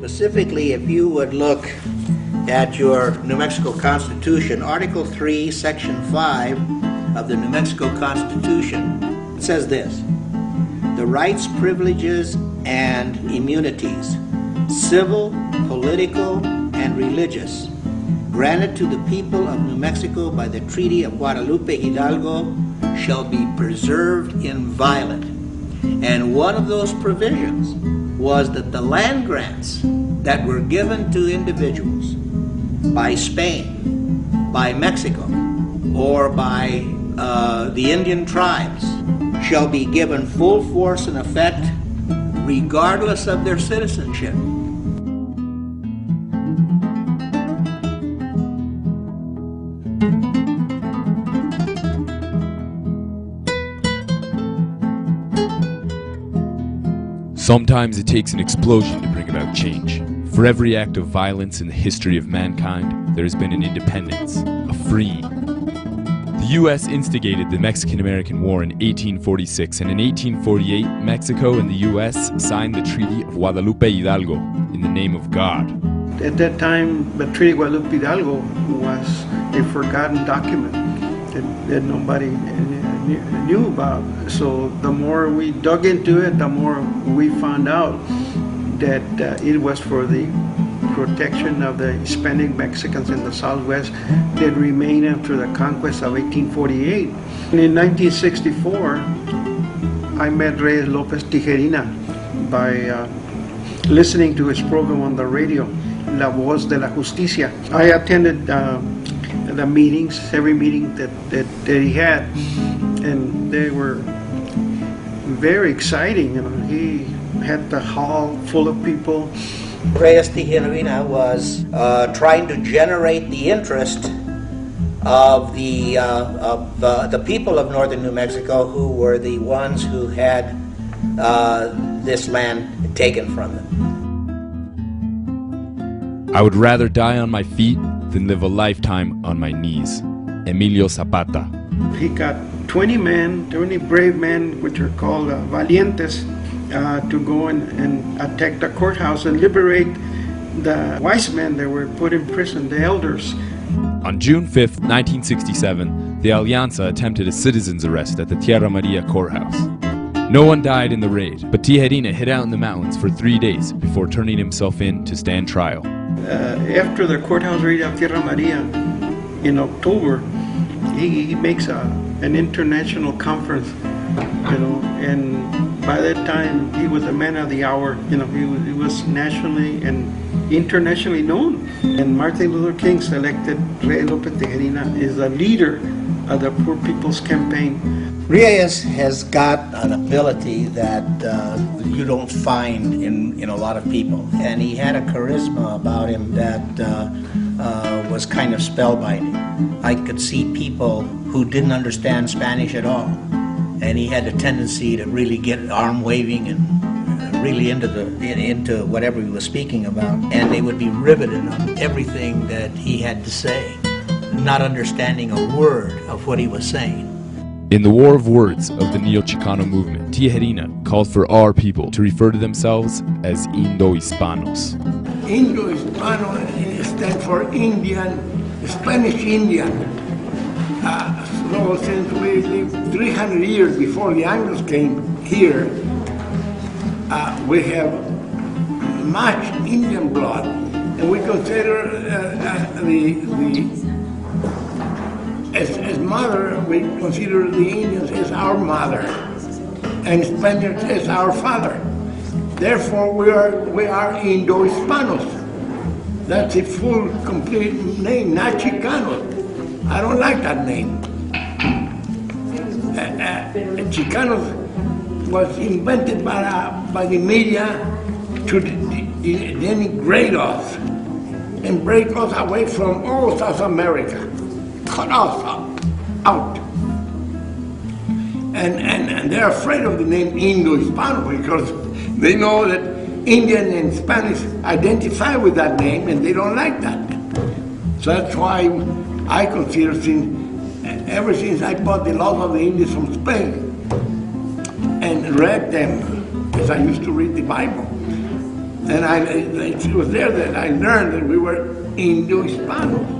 Specifically, if you would look at your New Mexico Constitution, Article 3, Section 5 of the New Mexico Constitution, it says this: the rights, privileges, and immunities, civil, political, and religious, granted to the people of New Mexico by the Treaty of Guadalupe Hidalgo shall be preserved inviolate. And one of those provisions was that the land grants that were given to individuals by Spain, by Mexico, or by the Indian tribes shall be given full force and effect regardless of their citizenship. Sometimes it takes an explosion to bring about change. For every act of violence in the history of mankind, there has been an independence, a freeing. The U.S. instigated the Mexican-American War in 1846, and in 1848, Mexico and the U.S. signed the Treaty of Guadalupe Hidalgo in the name of God. At that time, the Treaty of Guadalupe Hidalgo was a forgotten document that nobody knew about. So the more we dug into it, the more we found out that it was for the protection of the Hispanic Mexicans in the Southwest that remained after the conquest of 1848. And in 1964, I met Reies Lopez Tijerina by listening to his program on the radio, La Voz de la Justicia. I attended the meetings, every meeting that he had, and they were very exciting. You know, he had the hall full of people. Reies Tijerina was trying to generate the interest of the people of northern New Mexico, who were the ones who had this land taken from them. I would rather die on my feet than live a lifetime on my knees. Emilio Zapata. He got 20 men, 20 brave men, which are called valientes, to go and attack the courthouse and liberate the wise men that were put in prison, the elders. On June 5th, 1967, the Alianza attempted a citizen's arrest at the Tierra Maria courthouse. No one died in the raid, but Tijerina hid out in the mountains for 3 days before turning himself in to stand trial. After the courthouse raid of Tierra Maria in October, he makes an international conference, you know, and by that time he was a man of the hour. You know, he was nationally and internationally known. And Martin Luther King selected Reies Lopez Tijerina as the leader of the Poor People's Campaign. Reies has got an ability that you don't find in a lot of people, and he had a charisma about him that was kind of spellbinding. I could see people who didn't understand Spanish at all, and he had a tendency to really get arm waving and really into whatever he was speaking about, and they would be riveted on everything that he had to say, not understanding a word of what he was saying. In the war of words of the Neo-Chicano movement, Tijerina called for our people to refer to themselves as Indo-Hispanos. Indo-Hispano stands for Indian, Spanish Indian. So since we lived 300 years before the Anglos came here, we have much Indian blood, and we consider as mother, we consider the Indians as our mother, and Spaniards as our father. Therefore, we are Indo-Hispanos. That's a full, complete name, not Chicanos. I don't like that name. Chicanos was invented by the media to denigrate us and break us away from all South America. Cut us out. And they're afraid of the name Indo-Hispano because they know that Indian and Spanish identify with that name and they don't like that. So that's why I consider, ever since I bought the laws of the Indians from Spain and read them, as I used to read the Bible, And it was there that I learned that we were Indo-Hispanos.